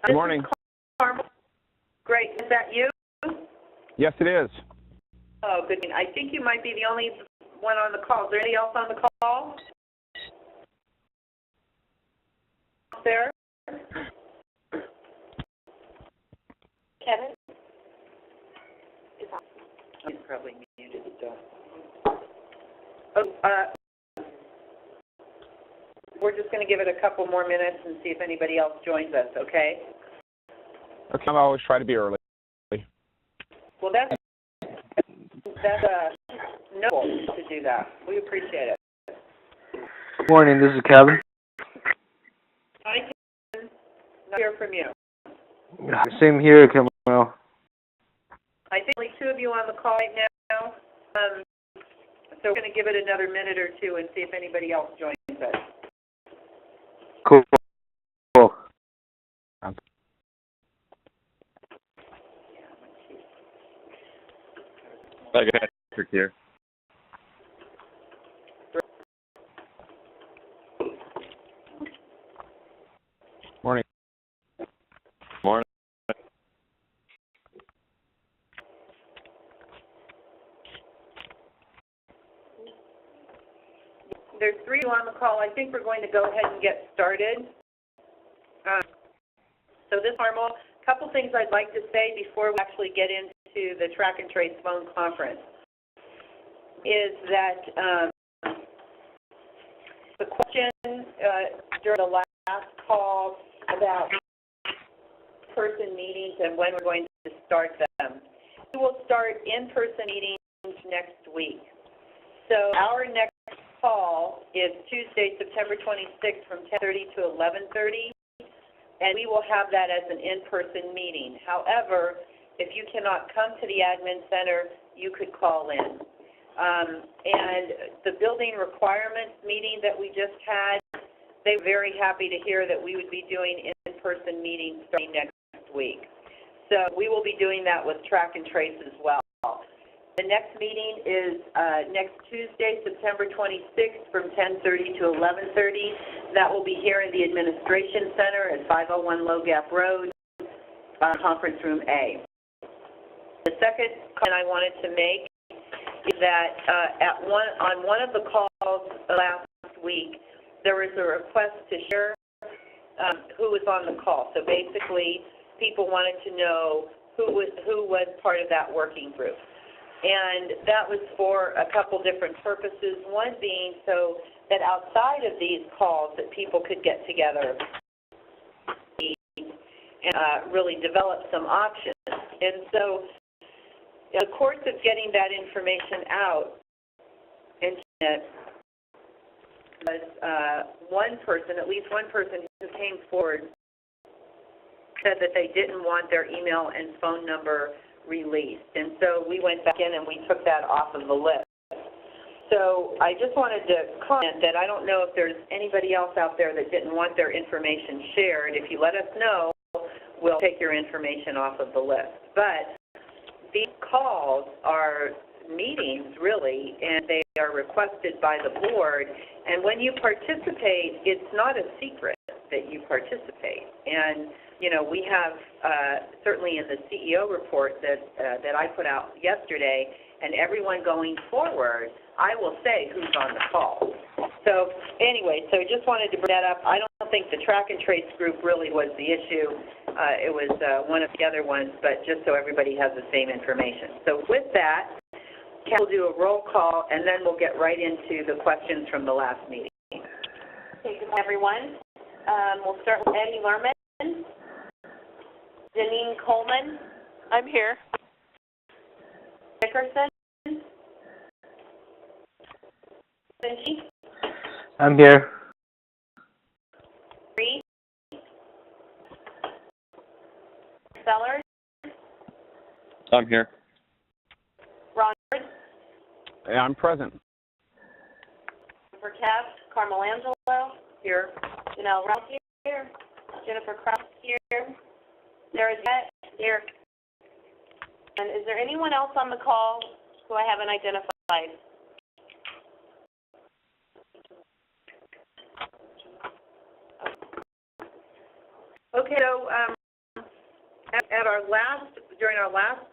Good morning. Great. Is that you? Yes, it is. Oh, good. I think you might be the only one on the call. Is there anybody else on the call? There? Kevin? He's probably muted still. We're just going to give it a couple more minutes and see if anybody else joins us, okay? Okay, I always try to be early. Well, that's noble to do that. We appreciate it. Good morning, this is Kevin. I can hear from you. Same here, Camille. I think only two of you on the call right now. So we're going to give it another minute or two and see if anybody else joins us. Cool. I got Patrick here. Morning. Morning. There's three on the call. I think we're going to go ahead and get started. So this formal, a couple things I'd like to say before we actually get into the Track and Trace phone conference is that the question during the last call about in-person meetings and when we're going to start them. We will start in-person meetings next week. So our next call is Tuesday, September 26th from 10:30 to 11:30, and we will have that as an in-person meeting. However, if you cannot come to the admin center, you could call in. And the building requirements meeting that we just had, they were very happy to hear that we would be doing in-person meetings starting next week. So we will be doing that with Track and Trace as well. The next meeting is next Tuesday, September 26th from 10:30 to 11:30. That will be here in the Administration Center at 501 Low Gap Road, Conference Room A. The second comment I wanted to make is that on one of the calls last week, there was a request to share who was on the call. So basically, people wanted to know who was part of that working group. And that was for a couple different purposes, one being so that outside of these calls that people could get together and really develop some options. And so in the course of getting that information out, was one person, at least one person who came forward, said that they didn't want their email and phone number released. And so we went back in and we took that off of the list. So I just wanted to comment that I don't know if there's anybody else out there that didn't want their information shared. If you let us know, we'll take your information off of the list. But these calls are meetings, really, and they are requested by the board. And when you participate, it's not a secret that you participate. And you know, we have certainly in the CEO report that I put out yesterday, and everyone going forward, I will say who's on the call. So anyway, so just wanted to bring that up. I don't think the Track and Trace group really was the issue. It was one of the other ones, but just so everybody has the same information. So with that, we'll do a roll call, and then we'll get right into the questions from the last meeting. Thank you, everyone. We'll start with Eddie Lerman. Janine Coleman. I'm here. Dickerson. Finchie. I'm here. Reed. Sellers. I'm here. Rogers. Yeah, I'm present. For Cass, Carmel Angelo. Here. Janelle Rouse here. Jennifer Krause here. Sarah Jett here. And is there anyone else on the call who I haven't identified? Okay, so During our last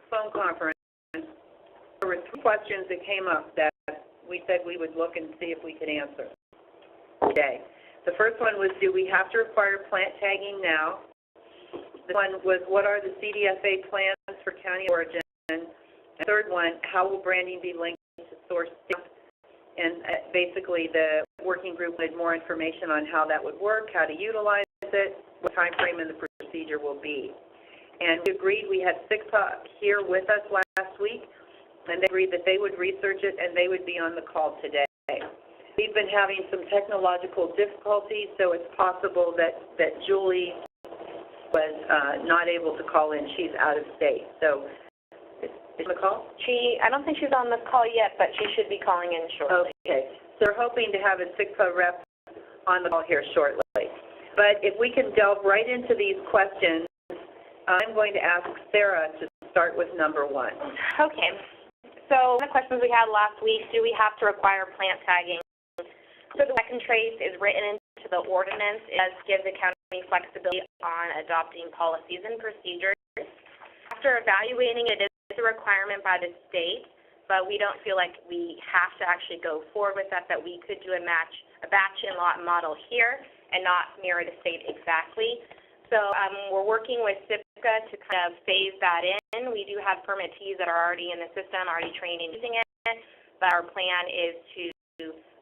phone conference, there were 3 questions that came up that we said we would look and see if we could answer today. The first one was, do we have to require plant tagging now? The one was, what are the CDFA plans for county origin? And the third one, how will branding be linked to source stamp? And basically the working group wanted more information on how that would work, how to utilize it, what time frame and the procedure will be. And we agreed, we had SIGPA here with us last week, and they agreed that they would research it and they would be on the call today. We've been having some technological difficulties, so it's possible that Julie was not able to call in. She's out of state. So, is she on the call? I don't think she's on this call yet, but she should be calling in shortly. Okay. So we're hoping to have a SIGPA rep on the call here shortly. But if we can delve right into these questions, I'm going to ask Sarah to start with number 1. Okay. So one of the questions we had last week, do we have to require plant tagging? So the second trace is written into the ordinance. It does give the county flexibility on adopting policies and procedures. After evaluating it, it is a requirement by the state, but we don't feel like we have to actually go forward with that we could do a batch and lot model here and not mirror the state exactly. So we're working with SIPCA to kind of phase that in. We do have permittees that are already in the system, already trained in using it, but our plan is to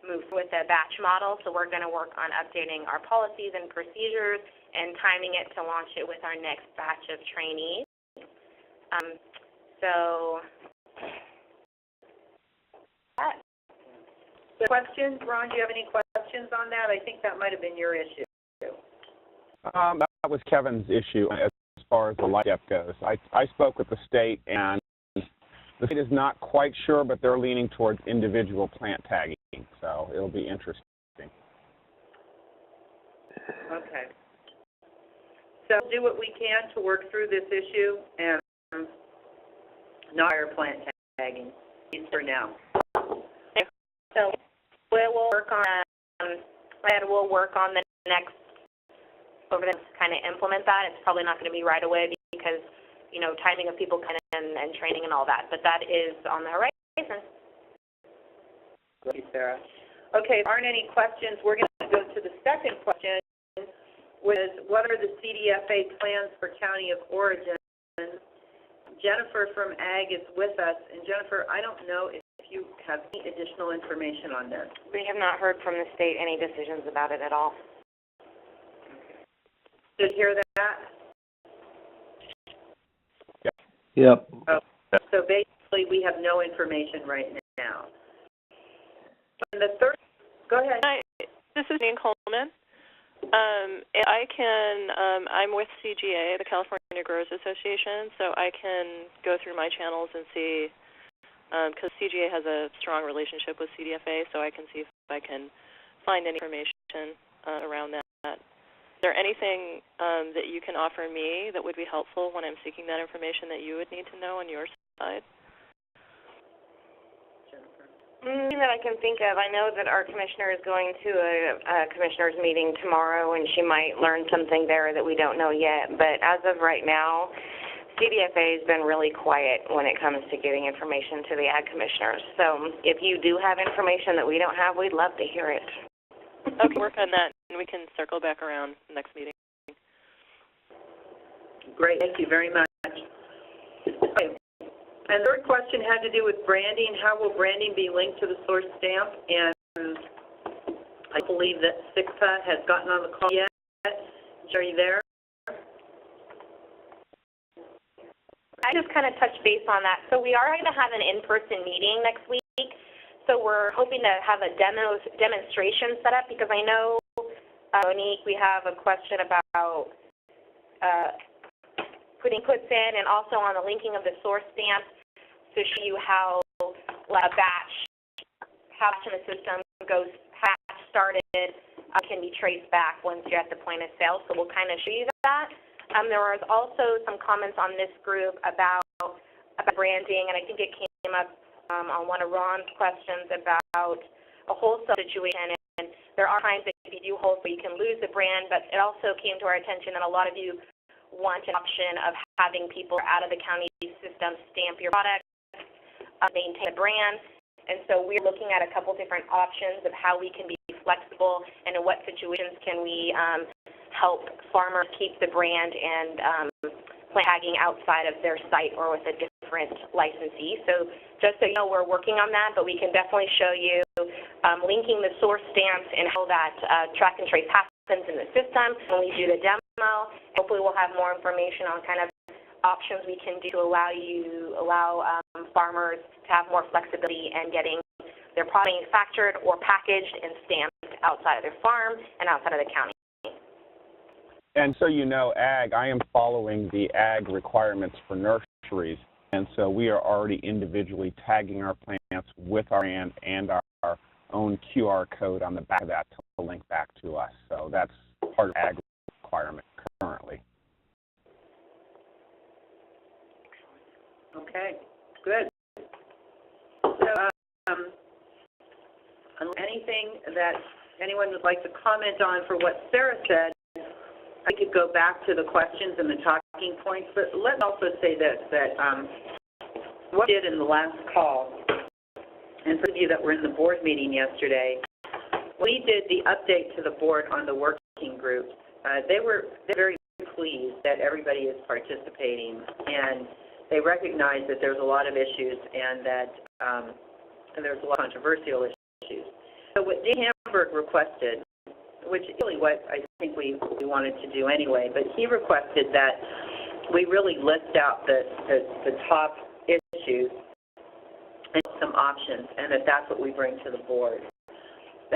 move with a batch model. So we're going to work on updating our policies and procedures and timing it to launch it with our next batch of trainees. The questions, Ron, do you have any questions on that? I think that might have been your issue. That was Kevin's issue as far as the light step goes. I spoke with the state, and the state is not quite sure, but they're leaning towards individual plant tagging, so it'll be interesting. Okay. So we'll do what we can to work through this issue and not hire plant tagging, at least for now. So we'll work on the next, over the kind of implement that. It's probably not going to be right away because, timing of people kind of and training and all that, but that is on the horizon. Great, Sarah. Okay, if there aren't any questions, we're going to go to the second question, which is, what are the CDFA plans for county of origin? Jennifer from Ag is with us, and Jennifer, I don't know if you have any additional information on this. We have not heard from the state any decisions about it at all. Did you hear that? Yep. So basically, we have no information right now. And the third, go ahead. Hi, this is Jane Coleman. I'm with CGA, the California Growers Association, so I can go through my channels and see, because CGA has a strong relationship with CDFA, so I can see if I can find any information around that. Is there anything that you can offer me that would be helpful when I'm seeking that information that you would need to know on your side? Nothing that I can think of. I know that our commissioner is going to a commissioner's meeting tomorrow, and she might learn something there that we don't know yet. But as of right now, CDFA has been really quiet when it comes to giving information to the ag commissioners. So if you do have information that we don't have, we'd love to hear it. Okay, work on that, and we can circle back around next meeting. Great, thank you very much. Okay. And the third question had to do with branding. How will branding be linked to the source stamp? And I believe that SIGPA has gotten on the call yet. Are you there? I just kind of touched base on that. So we are going to have an in-person meeting next week. So we're hoping to have a demonstration set up because I know, Monique, we have a question about putting puts in and also on the linking of the source stamp to show you how a batch in the system goes started can be traced back once you're at the point of sale. So we'll kind of show you that. There was also some comments on this group about branding, and I think it came up on one of Ron's questions about a wholesale situation. And there are times that if you do wholesale, you can lose the brand, but it also came to our attention that a lot of you want an option of having people out of the county system stamp your product, maintain the brand. And so we're looking at a couple different options of how we can be flexible and in what situations can we help farmers keep the brand and plant tagging outside of their site or with a different licensee. So just so you know, we're working on that, but we can definitely show you linking the source stamps and how that track and trace happens in the system when we do the demo. Hopefully we'll have more information on kind of options we can do to allow farmers to have more flexibility in getting their product manufactured or packaged and stamped outside of their farm and outside of the county. And so you know, I am following the ag requirements for nurseries, and so we are already individually tagging our plants with our brand and our own QR code on the back of that to link back to us. So that's part of ag requirement currently. Okay, good. So, anything that anyone would like to comment on for what Sarah said, I could go back to the questions and the talking points, but let me also say this, that what we did in the last call, and for you that were in the board meeting yesterday, we did the update to the board on the working groups. They're very pleased that everybody is participating, and they recognize that there's a lot of issues and that there's a lot of controversial issues. So what Dean Hamburg requested, which is really what I think we wanted to do anyway, but he requested that we really list out the top issues and some options, and that's what we bring to the board.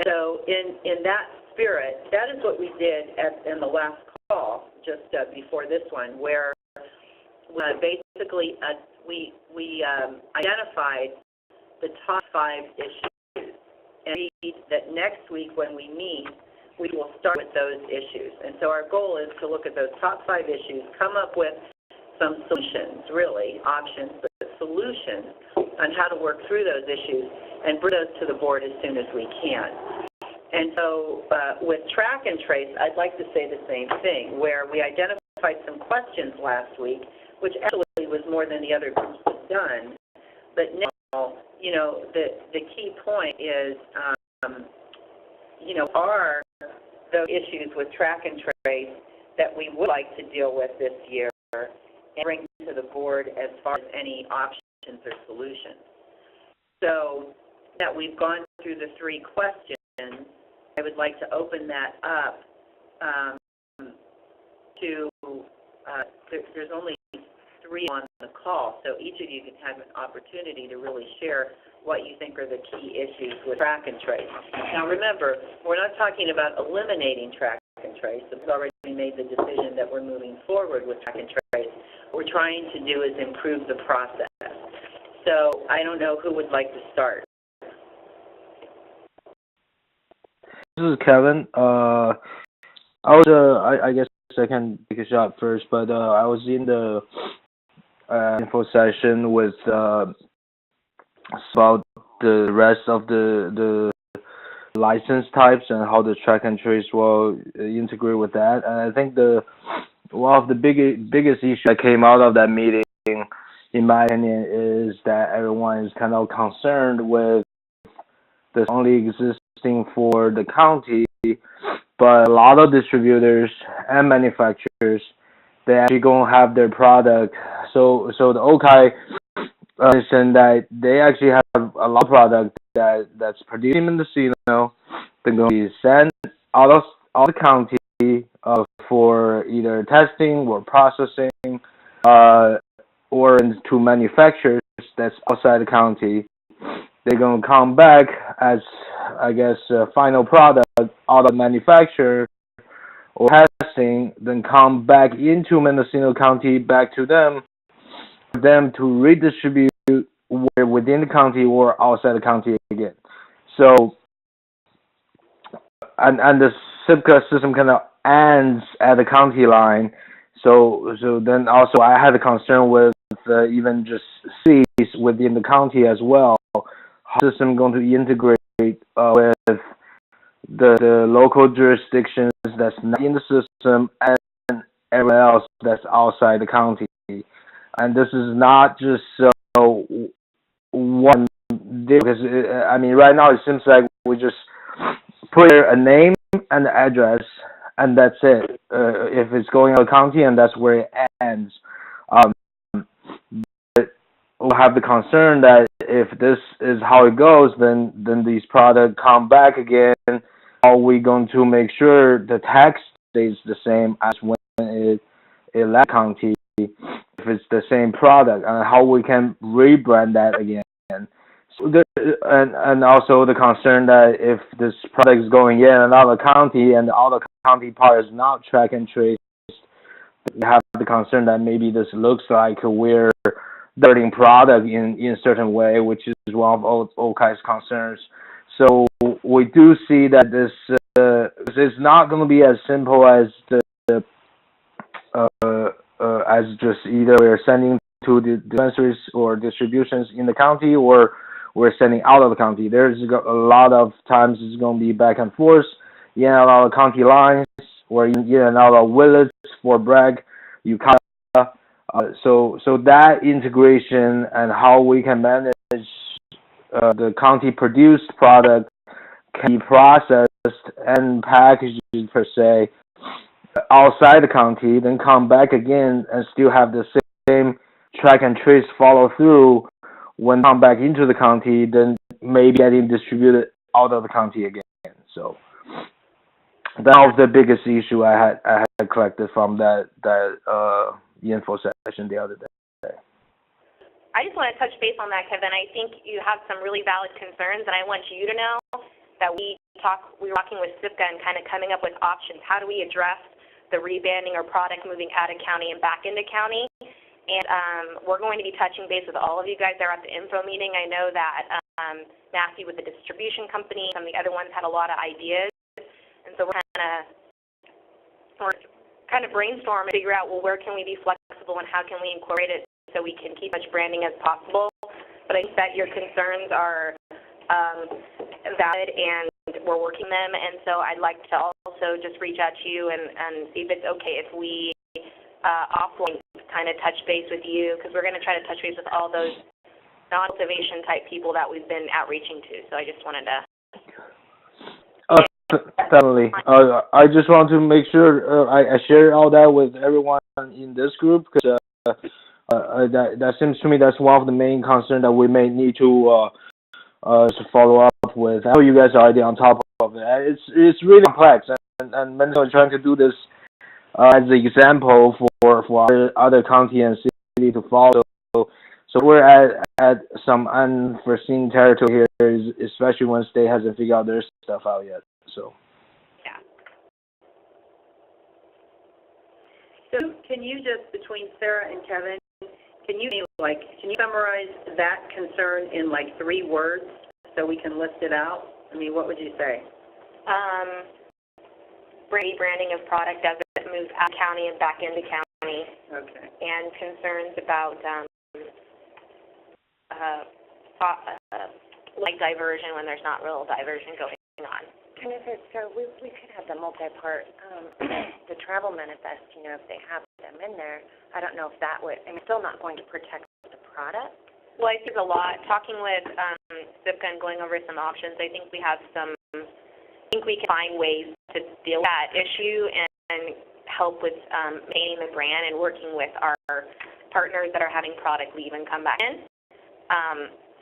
So in that spirit, that is what we did in the last call, just before this one, where basically we identified the top 5 issues, and that next week when we meet, we will start with those issues. And so our goal is to look at those top 5 issues, come up with some solutions, really, options, but solutions on how to work through those issues and bring those to the board as soon as we can. And so with track and trace, I'd like to say the same thing, where we identified some questions last week, which actually was more than the other groups have done. But now, you know, the key point is, are those issues with track and trace that we would like to deal with this year and bring to the board as far as any options or solutions. So that we've gone through the 3 questions, I would like to open that up to, there's only 3 on the call, so each of you can have an opportunity to really share what you think are the key issues with track and trace. Now remember, we're not talking about eliminating track and trace. We've already made the decision that we're moving forward with track and trace. What we're trying to do is improve the process. So I don't know who would like to start. This is Kevin. I guess I can take a shot first, but I was in the info session with about the rest of the license types and how the track and trace will integrate with that. And I think one of the biggest issues that came out of that meeting, in my opinion, is that everyone is kind of concerned with this only existing for the county, but a lot of distributors and manufacturers, they actually gonna have their product. So the OCI mentioned that they actually have a lot of product that's produced in Mendocino. They're going to be sent out of the county for either testing or processing, or to manufacturers that's outside the county. They're going to come back as, I guess, a final product out of manufacturer or testing, then come back into Mendocino County, back to them, for them to redistribute within the county or outside the county again. So, and the SIPCA system kind of ends at the county line. So then also I had a concern with even just cities within the county as well. How the system going to integrate with the local jurisdictions that's not in the system, and everyone else that's outside the county. And this is not just so one day, because I mean, right now it seems like we just put a name and the address, and that's it. If it's going out of the county, and that's where it ends. But we'll have the concern that if this is how it goes, then these products come back again. Are we going to make sure the tax stays the same as when it left county? If it's the same product, and how we can rebrand that again. So and also the concern that if this product is going in and out of the county, and the out of county part is not track and trace, we have the concern that maybe this looks like we're diverting product in a certain way, which is one of all kinds of concerns. So we do see that this is not going to be as simple as as just either we're sending to the dispensaries or distributions in the county, or we're sending out of the county. There's a lot of times it's going to be back and forth, in and out of county lines, or in and out of Willits, Fort Bragg, Ukiah. So that integration and how we can manage the county produced product can be processed and packaged per se outside the county, then come back again and still have the same track and trace follow through when come back into the county, then maybe getting distributed out of the county again. So that was the biggest issue I had collected from that info session the other day. I just want to touch base on that, Kevin. I think you have some really valid concerns, and I want you to know that we were talking with SIPCA and kind of coming up with options. How do we address the rebanding or product moving out of county and back into county? And we're going to be touching base with all of you guys there at the info meeting. I know that Matthew with the distribution company, some of the other ones had a lot of ideas, and so we're kind of brainstorm and figure out, well, where can we be flexible and how can we incorporate it so we can keep as much branding as possible. But I think that your concerns are valid, and we're working them, and so I'd like to also just reach out to you and see if it's okay if we offline kind of touch base with you, because we're going to try to touch base with all those non-cultivation type people that we've been outreaching to. So I just wanted to... Definitely. I just want to make sure I share all that with everyone in this group, because that seems to me that's one of the main concerns that we may need to follow up with. I know you guys are already on top of it. It's really complex, and Mendocino is trying to do this as an example for other county and city to follow. So we're at some unforeseen territory here, especially when state hasn't figured out their stuff out yet. So. Yeah. So can you just, between Sarah and Kevin, can you summarize that concern in like 3 words so we can list it out? I mean, what would you say? Rebranding of product as it moves out of county and back into county. Okay. And concerns about like diversion when there's not real diversion going on. And if it's so, we could have the multi-part, the travel manifest, if they have them in there. I don't know if that would, still not going to protect the product. Well, I think a lot. Talking with SIPCA and going over some options, I think we can find ways to deal with that issue and help with maintaining the brand and working with our partners that are having product leave and come back in.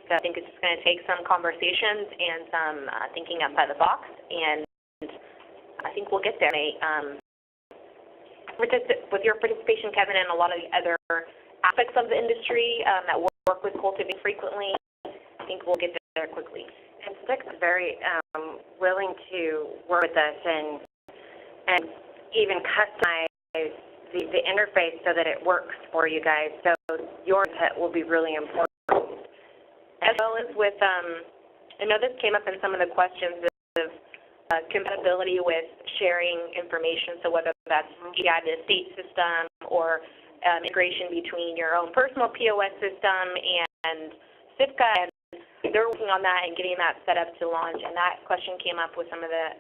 So I think it's just going to take some conversations and some thinking outside the box, and I think we'll get there. With your participation, Kevin, and a lot of the other aspects of the industry that work with cultivating frequently, I think we'll get there quickly. And SIPCA is very willing to work with us and even customize the interface so that it works for you guys. So your input will be really important. As well as with, I know this came up in some of the questions of compatibility with sharing information, so whether that's via the state system or integration between your own personal POS system and SIPCA, and they're working on that and getting that set up to launch, and that question came up with some of the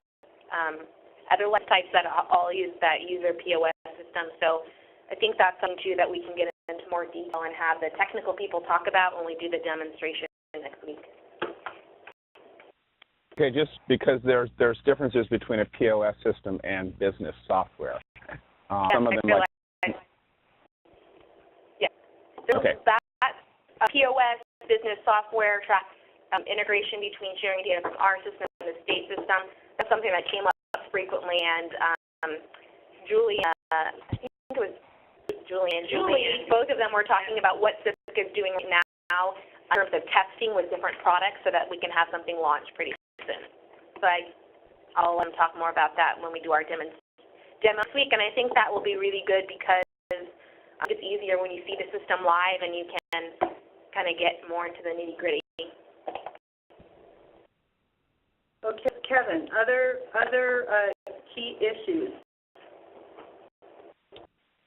other list types that all use their POS system. So I think that's something too that we can get into more detail and have the technical people talk about when we do the demonstration next week. Okay, just because there's differences between a POS system and business software. Some of them like. Yeah. So okay. that POS business software integration between sharing data from our system and the state system. That's something that came up frequently, and Julie, I think it was Julie, both of them were talking about what CISC is doing right now in terms of testing with different products so that we can have something launched pretty soon. So I'll talk more about that when we do our demo this week, and I think that will be really good because it's easier when you see the system live and you can kind of get more into the nitty-gritty. Okay, Kevin, other key issues?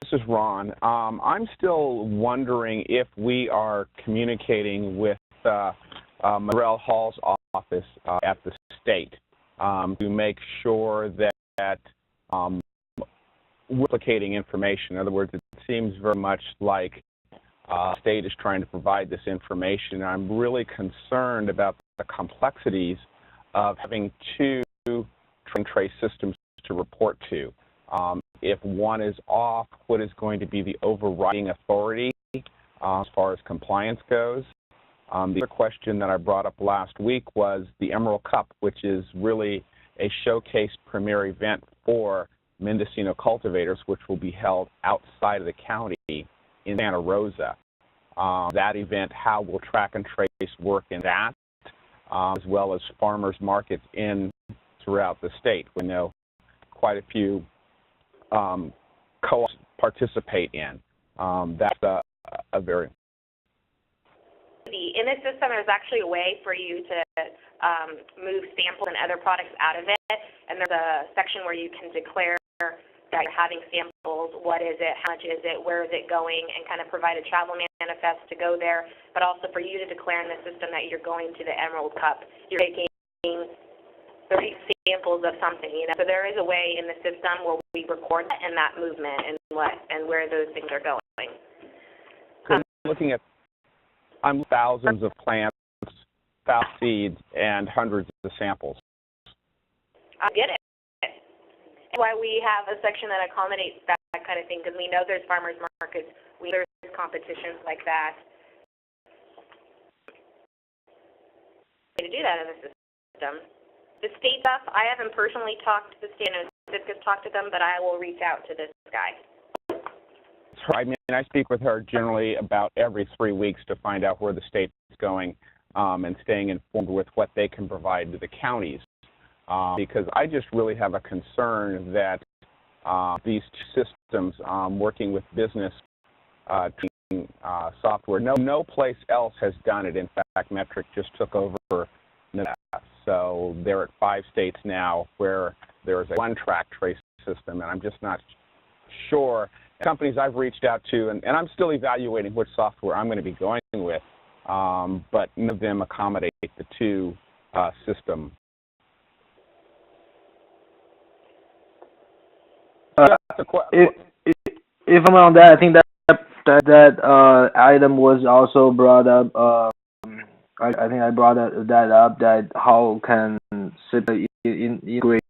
This is Ron. I'm still wondering if we are communicating with Morel Hall's office at the state to make sure that we're replicating information. In other words, it seems very much like the state is trying to provide this information. I'm really concerned about the complexities of having two track and trace systems to report to. If one is off, what is going to be the overriding authority as far as compliance goes? The other question that I brought up last week was the Emerald Cup, which is really a showcase premier event for Mendocino cultivators, which will be held outside of the county in Santa Rosa. That event, how will track and trace work in that, as well as farmers markets throughout the state? We know quite a few co-ops participate in. That's a very... In this system, there's actually a way for you to move samples and other products out of it, and there's a section where you can declare that you're having samples, what is it, how much is it, where is it going, and kind of provide a travel manifest to go there, but also for you to declare in the system that you're going to the Emerald Cup. You're taking 30 samples of something, So there is a way in the system where we record that and that movement and where those things are going. Looking at thousands of plants, thousands of seeds, and hundreds of samples. I get it. That's why we have a section that accommodates that kind of thing, because we know there's farmers markets, there's competitions like that. To do that in the system. The state stuff, I haven't personally talked to the state, and CISC has talked to them, but I will reach out to this guy. I mean, I speak with her generally about every 3 weeks to find out where the state is going and staying informed with what they can provide to the counties. Because I just really have a concern that these two systems, working with business software, no place else has done it. In fact, Metric just took over Nevada. So they're at 5 states now where there is a one-track trace system, and I'm just not sure. Companies I've reached out to, and I'm still evaluating which software I'm going to be going with, but none of them accommodate the two system. If I'm on that, I think that item was also brought up. I think I brought that up. That how can CISC integrate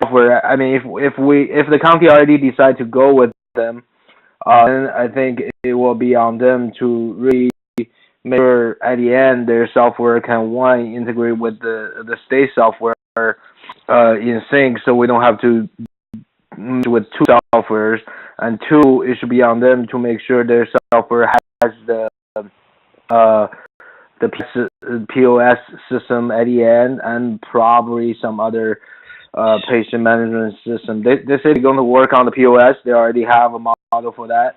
software? I mean, if the county already decide to go with them, then I think it will be on them to really make sure at the end their software can, one, integrate with the state software in sync, so we don't have to with two softwares, and two, it should be on them to make sure their software has the POS system at the end, and probably some other patient management system. They say they're going to work on the POS. They already have a model for that.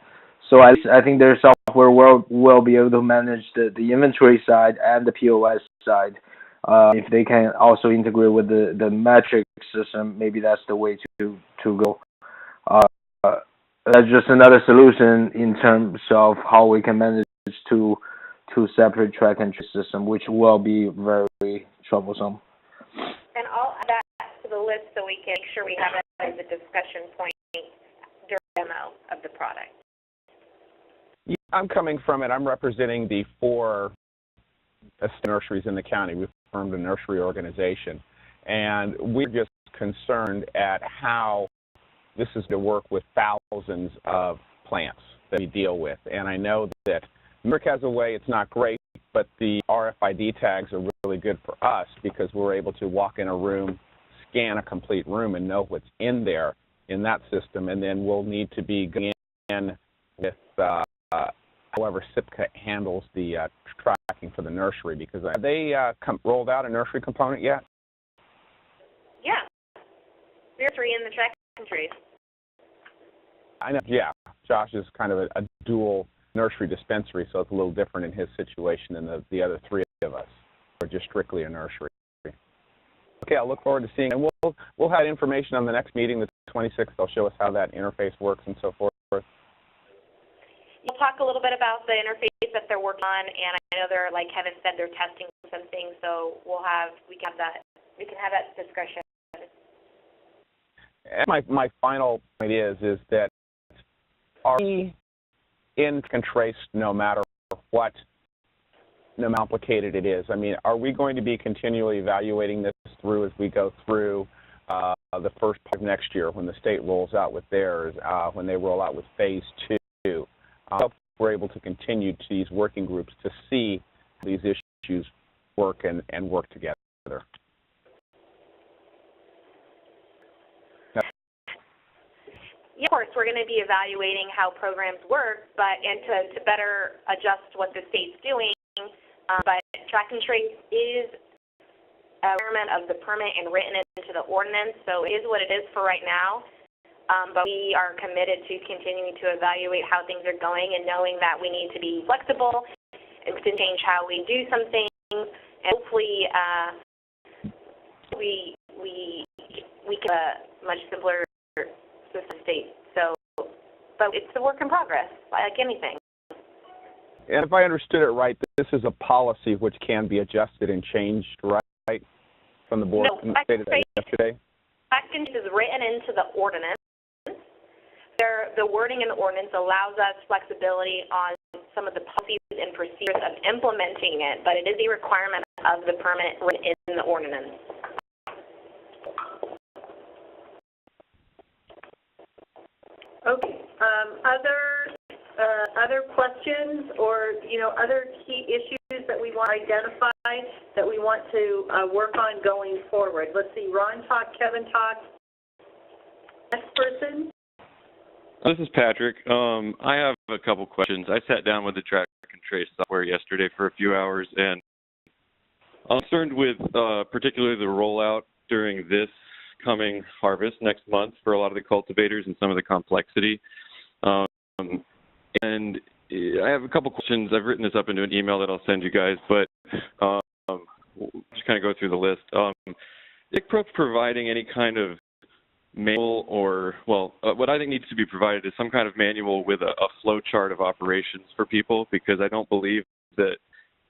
So I think their software will be able to manage the inventory side and the POS side. If they can also integrate with the metric system, maybe that's the way to go. That's just another solution in terms of how we can manage two separate track and trace systems, which will be very troublesome. And I'll add that to the list so we can make sure we have that as a discussion point during the demo of the product. Yeah, I'm coming from it. I'm representing the 4 nurseries in the county. We've formed a nursery organization, and we're just concerned at how this is to work with thousands of plants that we deal with. And I know that New York has a way, it's not great, but the RFID tags are really good for us because we're able to walk in a room, scan a complete room, and know what's in there in that system. And then we'll need to be going in with however SIPCA handles the tracking for the nursery, because have they rolled out a nursery component yet? Yeah. Nursery in the track and trace. I know, yeah. Josh is kind of a dual nursery dispensary, so it's a little different in his situation than the other 3 of us. We're just strictly a nursery. Okay, I'll look forward to seeing, and we'll have information on the next meeting, the 26th. They'll show us how that interface works and so forth. We'll talk a little bit about the interface that they're working on, and I know they're, like Kevin said, they're testing some things, so we can have that discussion. And my final point is that are we in and trace no matter what, no matter how complicated it is? I mean, are we going to be continually evaluating this through as we go through the first part of next year when the state rolls out with theirs, when they roll out with phase 2? I hope we're able to continue to these working groups to see how these issues work and work together. Yeah, of course, we're going to be evaluating how programs work, and to better adjust what the state's doing. But track and trace is a requirement of the permit and written into the ordinance, so it is what it is for right now. But we are committed to continuing to evaluate how things are going and knowing that we need to be flexible and to change how we do some things, and hopefully we can have a much simpler system state. So, but it's a work in progress, like anything. And if I understood it right, this is a policy which can be adjusted and changed, right, from the board stated yesterday? Track and trace is written into the ordinance. The wording in the ordinance allows us flexibility on some of the policies and procedures of implementing it, but it is a requirement of the permit written in the ordinance. Okay. Other questions or, other key issues that we want to identify that we want to work on going forward? Let's see, Ron talked, Kevin talked. Next person. This is Patrick. I have a couple questions. I sat down with the track and trace software yesterday for a few hours, and I'm concerned with particularly the rollout during this coming harvest next month for a lot of the cultivators and some of the complexity. And I have a couple questions. I've written this up into an email that I'll send you guys, but we'll just kind of go through the list. ICPRA providing any kind of manual or, what I think needs to be provided is some kind of manual with a flow chart of operations for people, because I don't believe that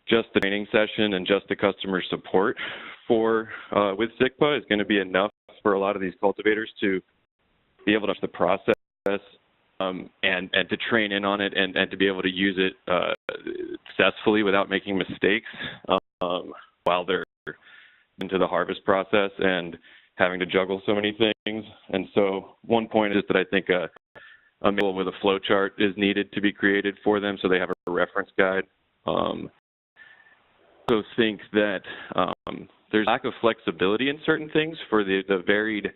just the training session and just the customer support with SICPA is going to be enough for a lot of these cultivators to be able to the process and to train in on it and to be able to use it successfully without making mistakes while they're into the harvest process and having to juggle so many things. And so one point is that I think a manual with a flow chart is needed to be created for them so they have a reference guide. Also think that there's lack of flexibility in certain things for the varied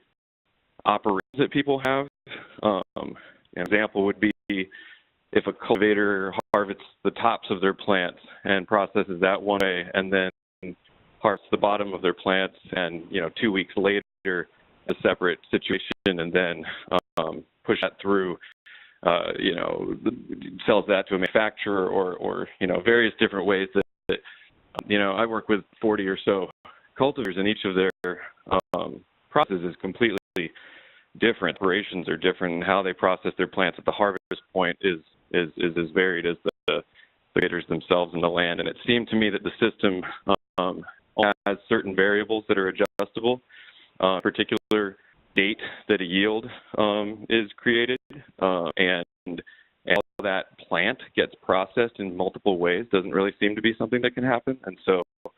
operations that people have. An example would be if a cultivator harvests the tops of their plants and processes that one way and then harvests the bottom of their plants and, 2 weeks later a separate situation and then push that through, sells that to a manufacturer or various different ways that I work with 40 or so cultivators, and each of their processes is completely different. Operations are different, and how they process their plants at the harvest point is as varied as the cultivators themselves in the land. And it seemed to me that the system has certain variables that are adjustable. In particular, date that a yield is created, and how that plant gets processed in multiple ways doesn't really seem to be something that can happen. And so, to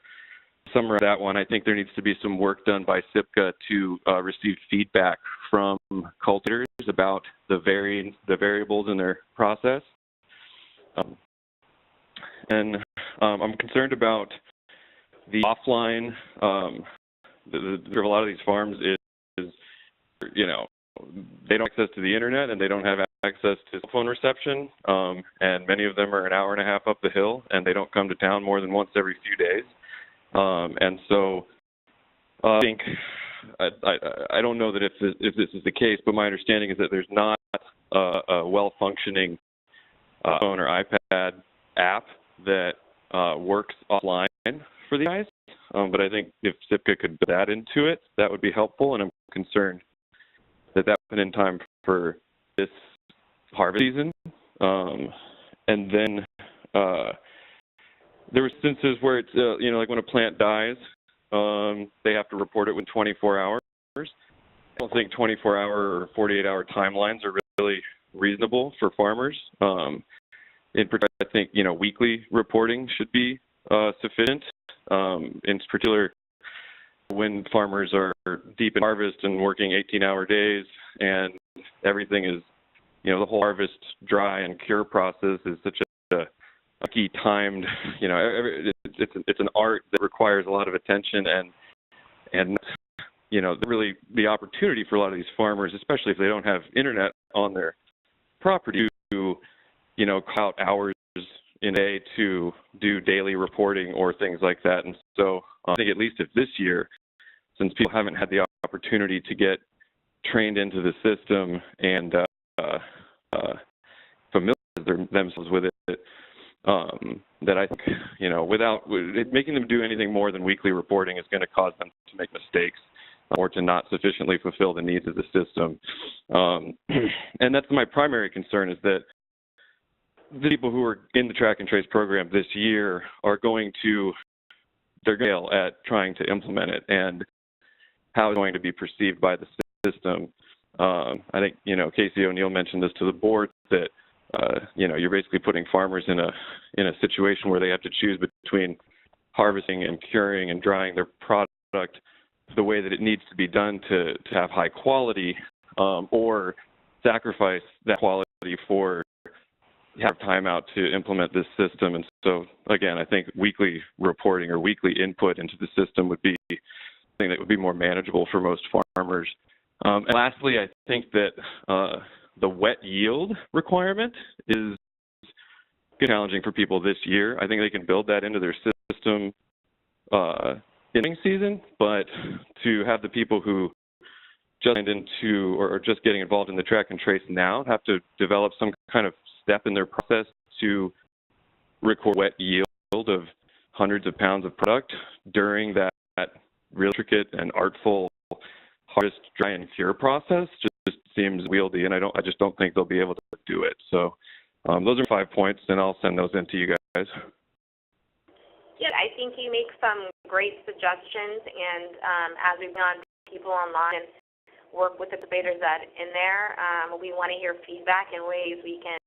summarize that one, I think there needs to be some work done by SIPCA to receive feedback from cultivators about the variables in their process. And I'm concerned about the offline. A lot of these farms is, you know, they don't have access to the internet and they don't have access to cell phone reception, and many of them are an hour and a half up the hill, and they don't come to town more than once every few days. And so I think I don't know that if this is the case, but my understanding is that there's not a well-functioning phone or iPad app that works offline for the guys. But I think if SIPCA could put that into it, that would be helpful, and I'm concerned that would happen in time for this harvest season. And then there were instances where it's, you know, like when a plant dies, they have to report it within 24 hours. I don't think 24-hour or 48-hour timelines are really reasonable for farmers. In particular, I think, you know, weekly reporting should be sufficient. In particular, when farmers are deep in harvest and working 18-hour days, and everything is, you know, the whole harvest dry and cure process is such a key timed, you know, it's an art that requires a lot of attention and you know, really the opportunity for a lot of these farmers, especially if they don't have internet on their property, to, you know, call out hours in a day to do daily reporting or things like that. And so I think at least if this year, since people haven't had the opportunity to get trained into the system and familiarize themselves with it, that I think, you know, without making them do anything more than weekly reporting is going to cause them to make mistakes or to not sufficiently fulfill the needs of the system. And that's my primary concern, is that the people who are in the track and trace program this year are going to, they're going to fail at trying to implement it, and how it's going to be perceived by the system. I think, you know, Casey O'Neill mentioned this to the board, that you know, you're basically putting farmers in a situation where they have to choose between harvesting and curing and drying their product the way that it needs to be done to have high quality, or sacrifice that quality for have time out to implement this system. And so, again, I think weekly reporting or weekly input into the system would be something that would be more manageable for most farmers. And lastly, I think that the wet yield requirement is challenging for people this year. I think they can build that into their system in season, but to have the people who just signed into or just getting involved in the track and trace now have to develop some kind of step in their process to record wet yield of hundreds of pounds of product during that real intricate and artful harvest, dry, and cure process just seems wieldy, and I just don't think they'll be able to do it. So those are 5 points, and I'll send those in to you guys. Yeah, I think you make some great suggestions, and as we bring on people online and work with the debaters that in there, we want to hear feedback in ways we can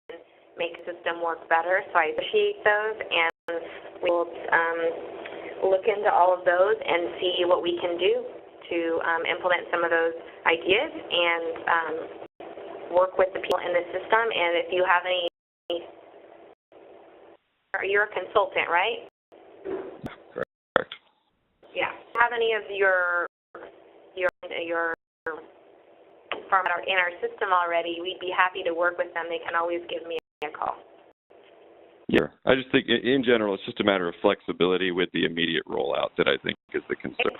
make the system work better. So I appreciate those, and we'll look into all of those and see what we can do to implement some of those ideas and work with the people in the system. And if you have any, you're a consultant, right? Correct. Yeah. Have any of your farm in our system already, we'd be happy to work with them. They can always give me a call. Yeah, I just think in general it's just a matter of flexibility with the immediate rollout that I think is the concern.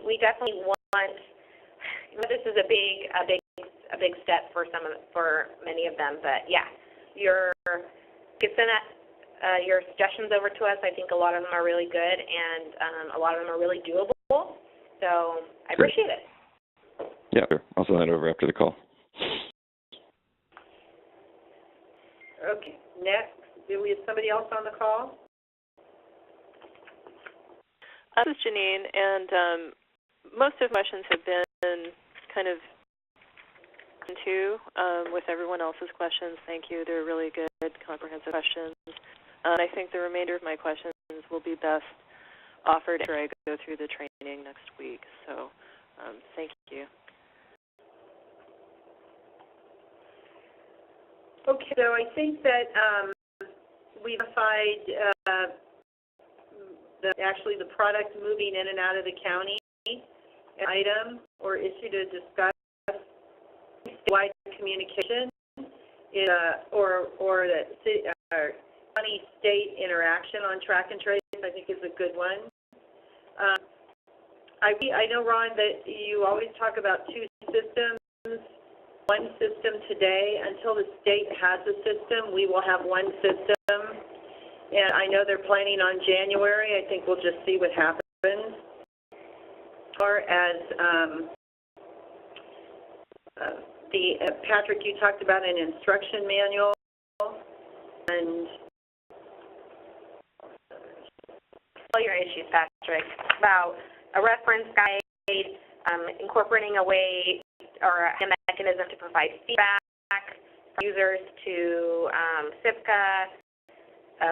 We definitely want. This is a big step for many of them, but yeah, you can send your suggestions over to us. I think a lot of them are really good, and a lot of them are really doable. So I appreciate it. Yeah, sure. I'll send that over after the call. Okay, next, do we have somebody else on the call? This is Janine, and most of my questions have been kind of into with everyone else's questions. Thank you. They're really good, comprehensive questions. I think the remainder of my questions will be best offered after I go through the training next week. So thank you. Okay, so I think that we identified the product moving in and out of the county, an item or issue to discuss. Wide communication is, or the county-state interaction on track and trace, I think is a good one. I know, Ron, that you always talk about two systems. One system today. Until the state has a system, we will have one system. And I know they're planning on January. I think we'll just see what happens. As far as Patrick, you talked about an instruction manual and all your issues, Patrick, about a reference guide, incorporating a way or a mechanism to provide feedback for users to SIPCA,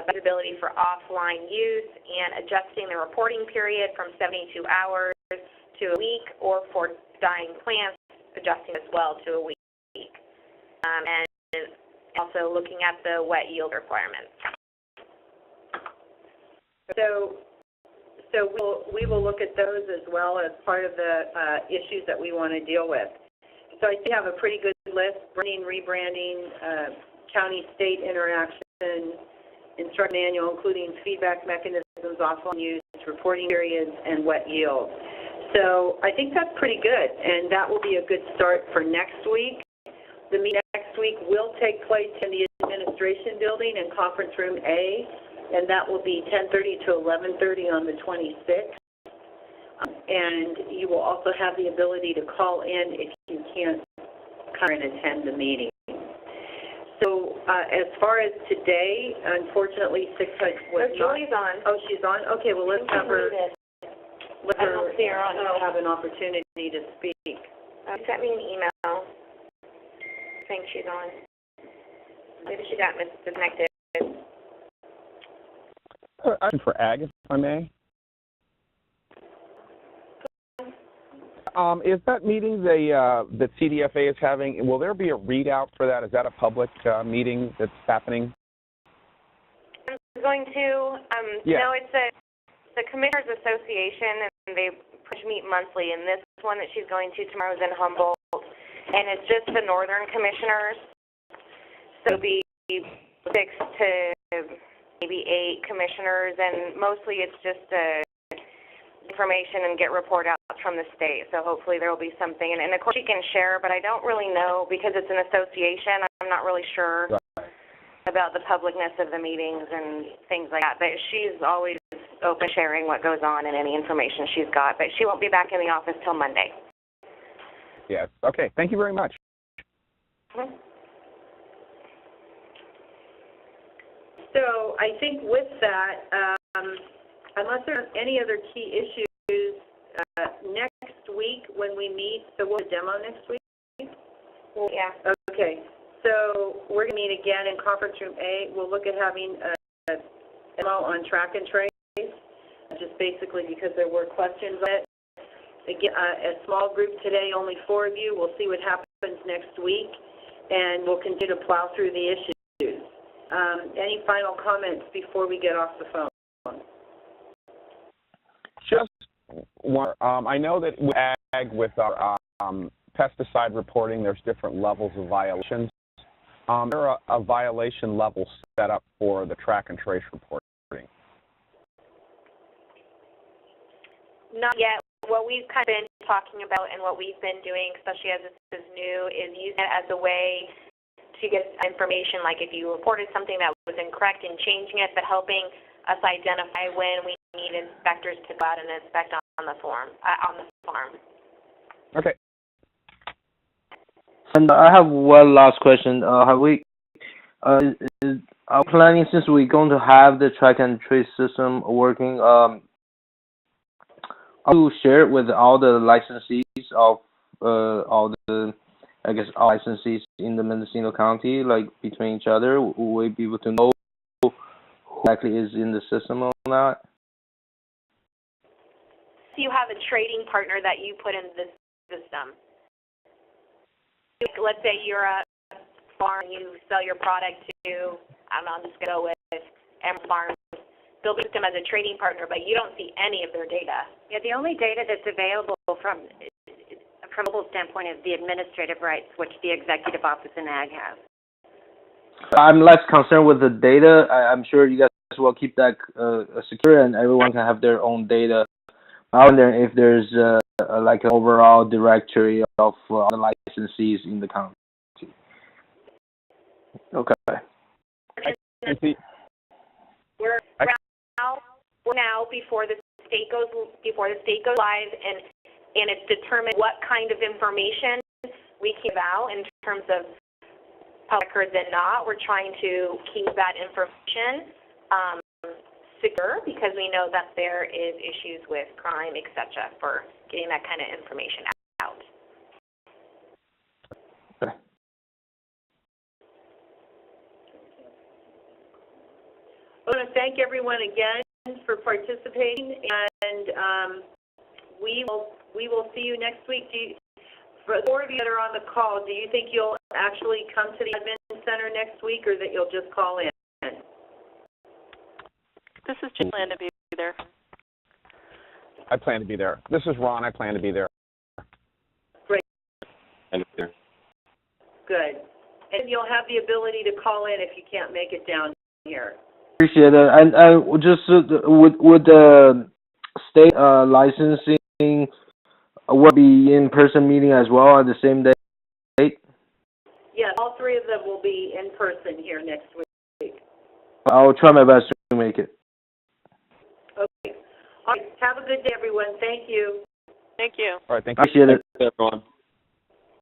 visibility for offline use, and adjusting the reporting period from 72 hours to a week, or for dying plants, adjusting as well to a week. And also looking at the wet yield requirements. So we will look at those as well as part of the issues that we want to deal with. So I think we have a pretty good list: branding, rebranding, county-state interaction, instruction manual, including feedback mechanisms, offline use, reporting periods, and wet yield. So I think that's pretty good, and that will be a good start for next week. The meeting next week will take place in the administration building in conference room A, and that will be 10:30 to 11:30 on the 26th. And you will also have the ability to call in if you can't come and attend the meeting. So as far as today, unfortunately, 6 was not. Julie's on. Oh, she's on? Okay, well, let's have her. Let her I don't see her on. have an opportunity to speak. She sent me an email saying she's on. Maybe she got disconnected. For Ag, if I may. Is that meeting that CDFA is having, will there be a readout for that? Is that a public meeting that's happening? I'm going to, no, it's the Commissioners Association, and they meet monthly, and this one that she's going to tomorrow is in Humboldt, and it's just the Northern Commissioners. So it'll be 6 to maybe 8 commissioners, and mostly it's just information and get report outs from the state. So hopefully there will be something, and of course she can share, but I don't really know because it's an association. I'm not really sure about the publicness of the meetings and things like that. But she's always open sharing what goes on and any information she's got. But she won't be back in the office till Monday. Yes. Okay. Thank you very much. Mm-hmm. So I think with that, unless there are any other key issues, next week when we meet, so we'll have a demo next week? Yeah. Okay. So we're going to meet again in conference room A. We'll look at having a demo on track and trace, just basically because there were questions on it. Again, a small group today, only 4 of you. We'll see what happens next week, and we'll continue to plow through the issues. Any final comments before we get off the phone? Just one. I know that with Ag, with our pesticide reporting, there's different levels of violations. Is there a violation level set up for the track and trace reporting? Not yet. What we've kind of been talking about and what we've been doing, especially as this is new, is using it as a way to get information, like if you reported something that was incorrect and changing it, but helping us identify when we need inspectors to go out and inspect on the farm. Okay. And I have one last question. Have we our planning, since we're going to have the track and trace system working, to share it with all the licensees of all the, I guess, all licensees in the Mendocino County, like between each other? Will we be able to know who exactly is in the system or not? So you have a trading partner that you put in the system. Let's say you're a farm, you sell your product to, I don't know, I'm just going to go with Emerald Farms. Build a system as a trading partner, but you don't see any of their data. Yeah, the only data that's available from a mobile standpoint is the administrative rights, which the executive office in Ag has. I'm less concerned with the data. I'm sure you guys will keep that secure and everyone can have their own data. I wonder if there's like an overall directory of the licensees in the county. Okay. We're now before the state goes live, and it's determined what kind of information we give out in terms of public records and not. We're trying to keep that information secure because we know that there is issues with crime, etc., for getting that kind of information out. Okay. I want to thank everyone again for participating, and we will see you next week. For the 4 of you that are on the call, do you think you'll actually come to the admin center next week, or that you'll just call in? This is Jen. Plan to be there. I plan to be there. This is Ron. I plan to be there. Great. And there. Good. And you'll have the ability to call in if you can't make it down here. Appreciate it. And just would the state licensing will be in-person meeting as well at the same date? Yes, all 3 of them will be in person here next week. I'll try my best to make it. Okay. All right. Have a good day, everyone. Thank you. Thank you. All right. Thank you. Appreciate it. Thanks, everyone.